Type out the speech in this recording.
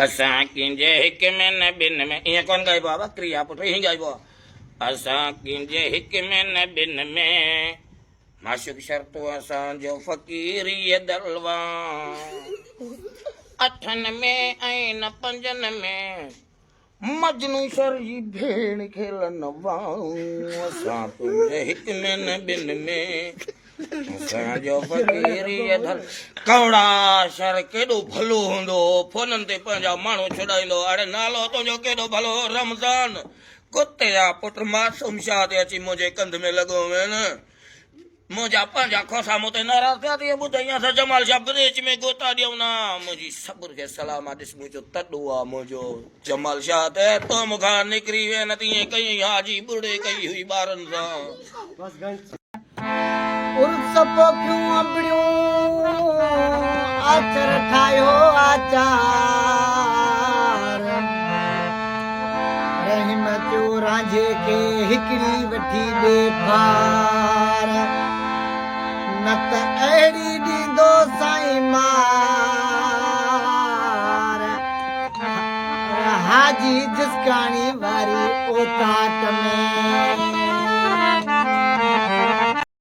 असां कंहिंजे हिक में न ॿिन में ईअं कोन ॻाइबो आहे क्रिया पुट ईअं ॻाइबो आहे असां कंहिंजे हिक में न ॿिन में माशुक शर्तो असांजो फ़क़ीरीअ दलवा अठनि में ऐं न पंजनि में मजनू शर जी भेण खेलन असां तुंहिंजे हिक में न ॿिन में असांजो फ़क़ीरीअ दल कौड़ा शर केॾो भलो हूंदो फोननि ते पंहिंजा माण्हू छुॾाईंदो अड़े नालो तुंहिंजो केॾो भलो रमज़ान कुते जा पुट मासूम शाह ते अची मुंहिंजे कंध में लॻो वेन मुंहिंजा पंहिंजा खोसा मूं ते नाराज़ थिया तीअं ॿुधाई असां जमाल शाह ब्रिज में गोता ॾियूं न मुंहिंजी सब्र खे सलाम आहे ॾिस मुंहिंजो तॾो आहे मुंहिंजो जमाल शाह ते तो मूंखां निकिरी वे न तीअं कई हाजी बुढ़े कई हुई ॿारनि सां उर्स पोखियूं अंबड़ियूं आचर ठाहियो आचार रहीम जो रांझे खे हिकिड़ी वठी ॾे भार न त अहिड़ी ॾींदो साईं मार हाजी जिसकाणी वारी ओताक में